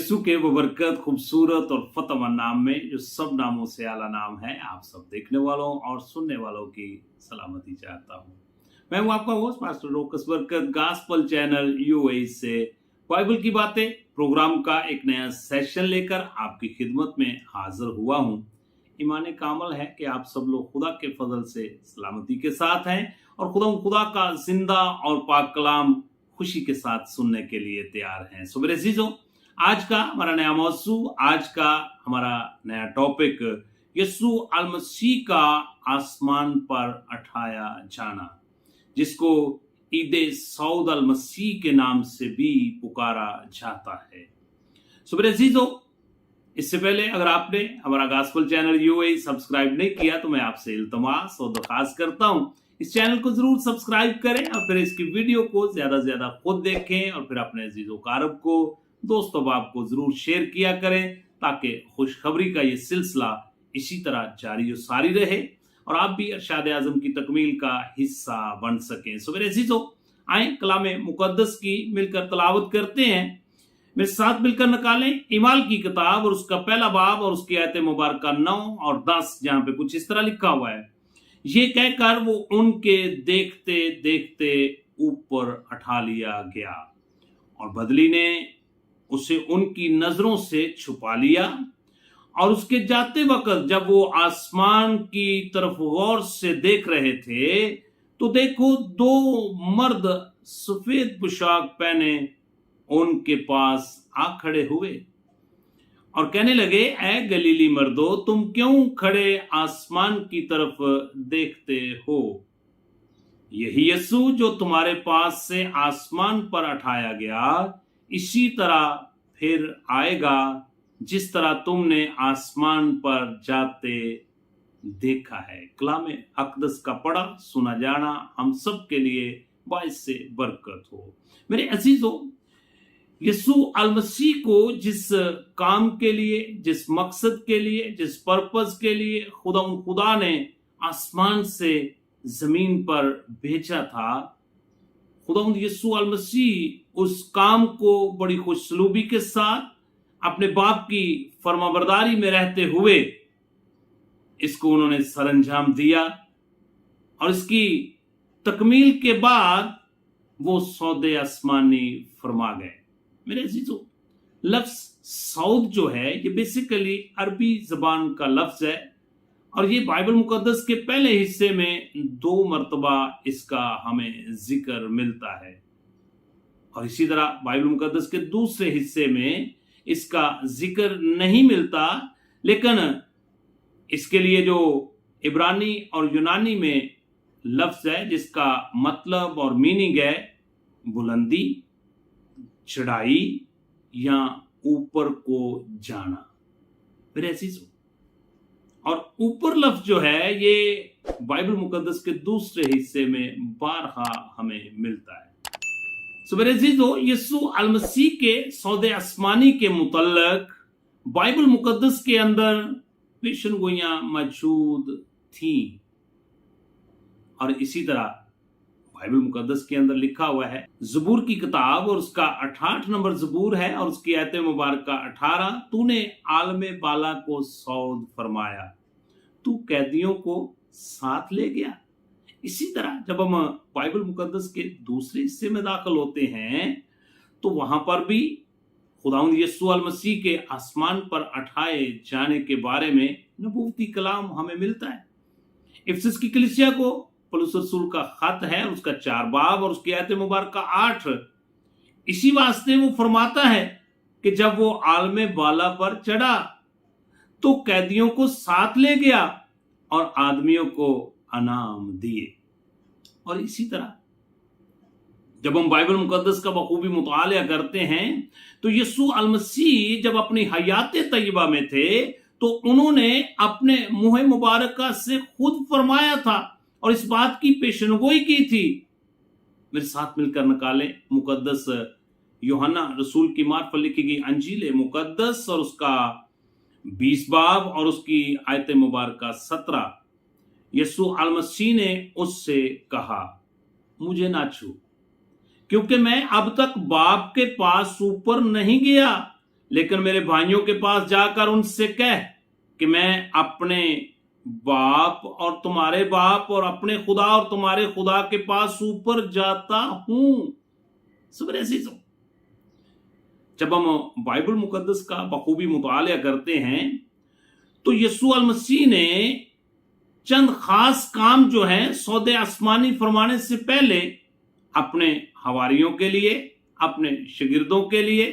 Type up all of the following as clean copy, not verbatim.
यीशु के वो बरकत खूबसूरत और फतेहमंद नाम में जो सब नामों से आला नाम है, आप सब देखने वालों और सुनने वालों की सलामती चाहता हूँ। मैं हूँ आपका होस्ट पास्टर रोकस बरकत, गॉस्पल चैनल यूएई से बाइबल की बातें प्रोग्राम का एक नया सेशन लेकर आपकी खिदमत में हाजिर हुआ हूँ। ईमान कामल है कि आप सब लोग खुदा के फजल से सलामती के साथ हैं और खुदा का जिंदा और पाक कलाम खुशी के साथ सुनने के लिए तैयार हैं। सो मेरे अजीजों, आज का हमारा नया मौजू, आज का हमारा नया टॉपिक यीशु अल मसीह का आसमान पर उठाया जाना, जिसको ईद सऊद अल मसीह के नाम से भी पुकारा जाता है। सो मेरे अजीजों, इससे पहले अगर आपने हमारा गॉस्पल चैनल यूएई सब्सक्राइब नहीं किया तो मैं आपसे इल्तमास और दरखास्त करता हूं, इस चैनल को जरूर सब्सक्राइब करें और फिर इसकी वीडियो को ज्यादा से ज्यादा खुद देखें और फिर अपने अजीजों कारब को, दोस्तों बाप को जरूर शेयर किया करें, ताकि खुशखबरी का ये सिलसिला इसी तरह जारी और सारी रहे और आप भी इरशाद आज़म की तकमील का हिस्सा बन सकें। सो मेरे अजीजों, आए कलाम मुकद्दस की मिलकर तलावत करते हैं। मेरे साथ मिलकर निकालें इमाल की किताब और उसका पहला बाब और उसकी आयत मुबारक 9 और 10, जहां पे कुछ इस तरह लिखा हुआ है, ये कहकर वो उनके देखते देखते ऊपर उठा लिया गया और बदली ने उसे उनकी नजरों से छुपा लिया। और उसके जाते वक्त जब वो आसमान की तरफ गौर से देख रहे थे तो देखो 2 मर्द सफेद पोशाक पहने उनके पास आ खड़े हुए और कहने लगे, ऐ गलीली मर्दो, तुम क्यों खड़े आसमान की तरफ देखते हो? यही यीशु जो तुम्हारे पास से आसमान पर उठाया गया, इसी तरह फिर आएगा जिस तरह तुमने आसमान पर जाते देखा है। कलाम अक़दस का पढ़ा सुना जाना हम सब के लिए बाइस से बरकत हो। मेरे अजीजों, यीशु अल मसीह को जिस काम के लिए, जिस मकसद के लिए, जिस पर्पस के लिए खुदा ने आसमान से जमीन पर भेजा था, खुदा यीशु अल मसीह उस काम को बड़ी खुशसलूबी के साथ अपने बाप की फरमाबरदारी में रहते हुए इसको उन्होंने सरंजाम दिया और इसकी तकमील के बाद वो सौदे आसमानी फरमा गए। मेरे अजीजों, लफ्ज सऊद जो है ये बेसिकली अरबी जबान का लफ्ज है और ये बाइबल मुकद्दस के पहले हिस्से में 2 मरतबा इसका हमें जिक्र मिलता है और इसी तरह बाइबल मुकद्दस के दूसरे हिस्से में इसका जिक्र नहीं मिलता। लेकिन इसके लिए जो इब्रानी और यूनानी में लफ्ज है जिसका मतलब और मीनिंग है बुलंदी, चढ़ाई या ऊपर को जाना। मेरे अजीजों, और ऊपर लफ्ज जो है ये बाइबल मुकद्दस के दूसरे हिस्से में बारहा हमें मिलता है। सो मेरे अजीजों, यीशु अल मसीह के सौदे आसमानी के मुतल्लक बाइबल मुकद्दस के अंदर पेशनगोइयां मौजूद थी और इसी तरह बाइबल मुकद्दस के अंदर लिखा हुआ है, ज़बूर की किताब और उसका 68 नंबर ज़बूर है और उसकी आयत मुबारक 18, तूने आलमे बाला को सौद फरमाया, तू कैदियों को साथ ले गया। इसी तरह जब हम बाइबल मुकद्दस के दूसरे हिस्से में दाखिल होते हैं तो वहां पर भी खुदावंद यीशु अल मसीह के आसमान पर उठाए जाने के बारे में नबूवती कलाम हमें मिलता है। इफिसस की कलीसिया को पौलुस रसूल का खत है, उसका 4 बाब और उसकी आयत मुबारक 8, इसी वास्ते वो फरमाता है कि जब वो आलमे बाला पर चढ़ा तो कैदियों को साथ ले गया और आदमियों को अनाम दिए। और इसी तरह जब हम बाइबल मुकद्दस का बखूबी मुतालिया करते हैं तो यीशु अल मसीह जब अपनी हयात तय्यबा में थे तो उन्होंने अपने मुंह मुबारक से खुद फरमाया था और इस बात की पेशनगोई की थी। मेरे साथ मिलकर निकालें मुकद्दस यूहन्ना रसूल की मार्फत लिखी गई अंजील मुकद्दस और उसका 20 बाब और उसकी आयत मुबारक 17। यीशु अल मसीह ने उससे कहा, मुझे ना छू, क्योंकि मैं अब तक बाप के पास ऊपर नहीं गया, लेकिन मेरे भाइयों के पास जाकर उनसे कह कि मैं अपने बाप और तुम्हारे बाप और अपने खुदा और तुम्हारे खुदा के पास ऊपर जाता हूं। जब हम बाइबल मुकद्दस का बखूबी मुतालिया करते हैं तो यीशु अल मसीह ने चंद खास काम जो है सौदे आसमानी फरमाने से पहले अपने हवारियों के लिए, अपने शागिर्दों के लिए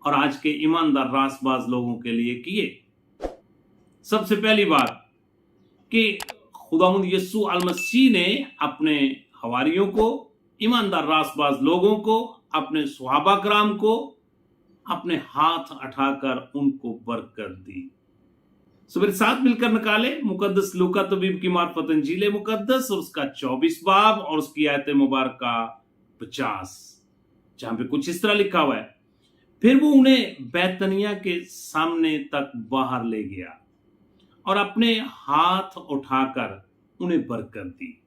और आज के ईमानदार रासबाज लोगों के लिए किए। सबसे पहली बात कि खुदावंद यीशु अल मसीह ने अपने हवारियों को, ईमानदार रासबाज लोगों को, अपने सहाबा कराम को अपने हाथ उठाकर उनको बरकत दी। सो मेरे साथ मिलकर निकाले मुकद्दस लूका तबीब की मार्फत इंजील मुकद्दस और उसका 24 बाब और उसकी आयत मुबारक का 50, जहां पे कुछ इस तरह लिखा हुआ है, फिर वो उन्हें बैतनिया के सामने तक बाहर ले गया और अपने हाथ उठाकर उन्हें बरकत दी।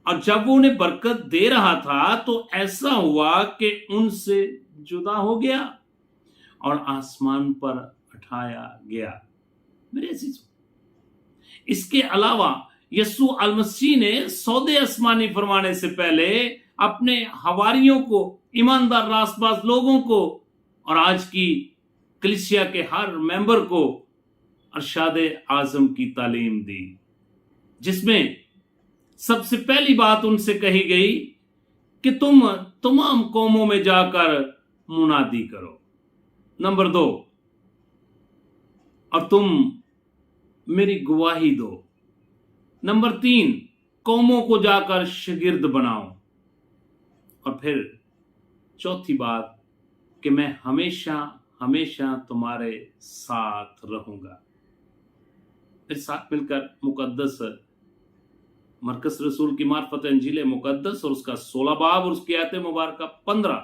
और जब वो उन्हें बरकत दे रहा था तो ऐसा हुआ कि उनसे जुदा हो गया और आसमान पर उठाया गया। मेरे अजीजों, इसके अलावा यीशु अल मसीह ने सौदे आसमानी फरमाने से पहले अपने हवारियों को, ईमानदार रासबाज लोगों को और आज की कलीसिया के हर मेंबर को अरशाद आजम की तालीम दी, जिसमें सबसे पहली बात उनसे कही गई कि तुम तमाम कौमों में जाकर मुनादी करो। नंबर 2, और तुम मेरी गवाही दो। नंबर 3, कौमों को जाकर शागिर्द बनाओ। और फिर चौथी बात कि मैं हमेशा हमेशा तुम्हारे साथ रहूंगा। फिर साथ मिलकर मुकद्दस मरकस रसूल की मार्फत इंजील मुकद्दस और उसका 16 बाब और उसकी आयत मुबारक का 15,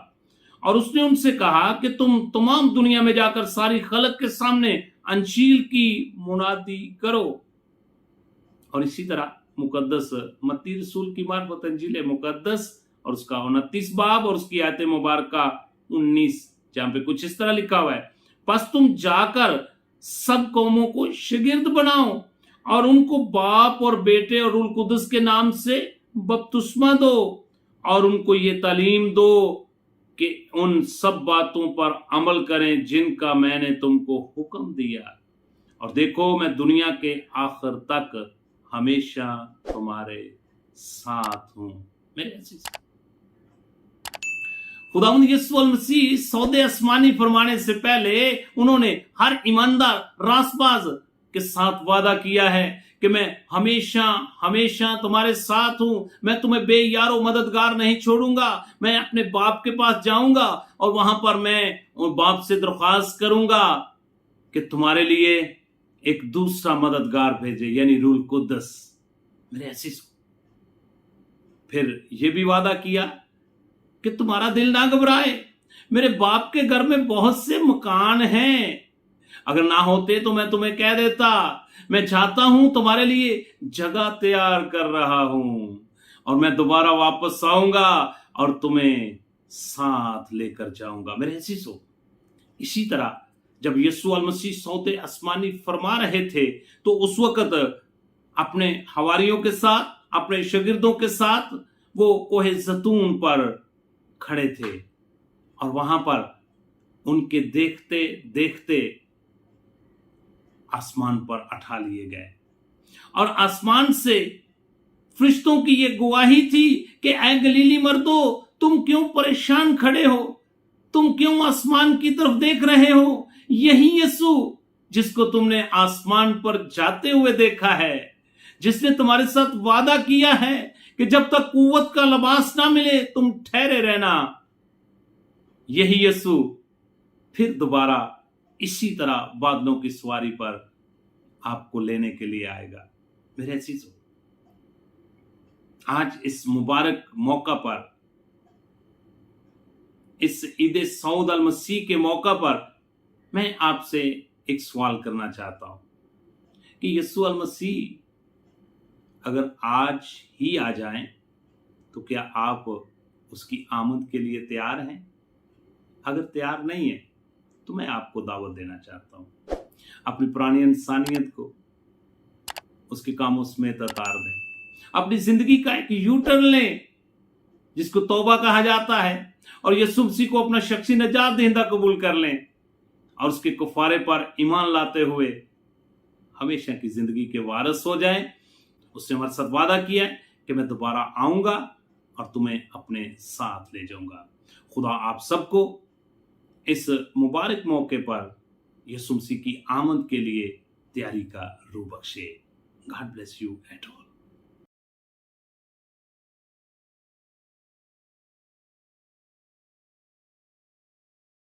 और उसने उनसे कहा कि तुम तमाम दुनिया में जाकर सारी खलक के सामने अंजील की मुनादी करो। और इसी तरह मुकद्दस मत्ती रसूल की मार्फत इंजील मुकद्दस और उसका 29 बाब और उसकी आयत मुबारक का 19, जहां पे कुछ इस तरह लिखा हुआ है, बस तुम जाकर सब कौमों को शागिर्द बनाओ और उनको बाप और बेटे और रूह कुदस के नाम से बपतिस्मा दो और उनको ये तालीम दो कि उन सब बातों पर अमल करें जिनका मैंने तुमको हुक्म दिया, और देखो मैं दुनिया के आखिर तक हमेशा तुम्हारे साथ हूं। मेरे अजीज, खुदावंद यीशु अल मसीह सौदे आसमानी फरमाने से पहले उन्होंने हर ईमानदार रासबाज के साथ वादा किया है कि मैं हमेशा हमेशा तुम्हारे साथ हूं, मैं तुम्हें बेयारो मददगार नहीं छोड़ूंगा। मैं अपने बाप के पास जाऊंगा और वहां पर मैं उन बाप से दरख्वास्त करूंगा कि तुम्हारे लिए एक दूसरा मददगार भेजे, यानी रूह कुद्दस। मेरे अजीज, फिर यह भी वादा किया कि तुम्हारा दिल ना घबराए, मेरे बाप के घर में बहुत से मकान हैं, अगर ना होते तो मैं तुम्हें कह देता। मैं चाहता हूं, तुम्हारे लिए जगह तैयार कर रहा हूं और मैं दोबारा वापस आऊंगा और तुम्हें साथ लेकर जाऊंगा। मेरे अजीजों, इसी तरह जब यीशु अल मसीह सौदे आसमानी फरमा रहे थे तो उस वक्त अपने हवारियों के साथ, अपने शागिर्दों के साथ वो कोहे जैतून पर खड़े थे और वहां पर उनके देखते देखते आसमान पर उठा लिए गए और आसमान से फरिश्तों की यह गवाही थी कि ऐ गलीली मर्दो, तुम क्यों परेशान खड़े हो, तुम क्यों आसमान की तरफ देख रहे हो? यही यीशु जिसको तुमने आसमान पर जाते हुए देखा है, जिसने तुम्हारे साथ वादा किया है कि जब तक कुव्वत का लिबास ना मिले तुम ठहरे रहना, यही यीशु फिर दोबारा इसी तरह बादलों की सवारी पर आपको लेने के लिए आएगा। मेरे अजीजों, आज इस मुबारक मौका पर, इस ईद सऊद अल मसीह के मौका पर मैं आपसे एक सवाल करना चाहता हूं कि यीशु अल मसीह अगर आज ही आ जाएं तो क्या आप उसकी आमद के लिए तैयार हैं? अगर तैयार नहीं है तो मैं आपको आपको दावत देना चाहता हूँ। अपनी पुरानी इंसानियत को उसके कामों समेत उतार दें। अपनी जिंदगी का एक यू टर्न लें जिसको तौबा कहा जाता है, और यीशु मसीह को अपना शख्सी नजात दहिंदा कबूल कर लें और उसके कुफारे पर ईमान लाते हुए हमेशा की जिंदगी के वारिस हो जाएं। उसने हमारे साथ वादा किया है कि मैं दोबारा आऊंगा और तुम्हें अपने साथ ले जाऊंगा। खुदा आप सबको इस मुबारक मौके पर यीशु मसीह की आमद के लिए तैयारी का रूह बख्शे। God bless you at all.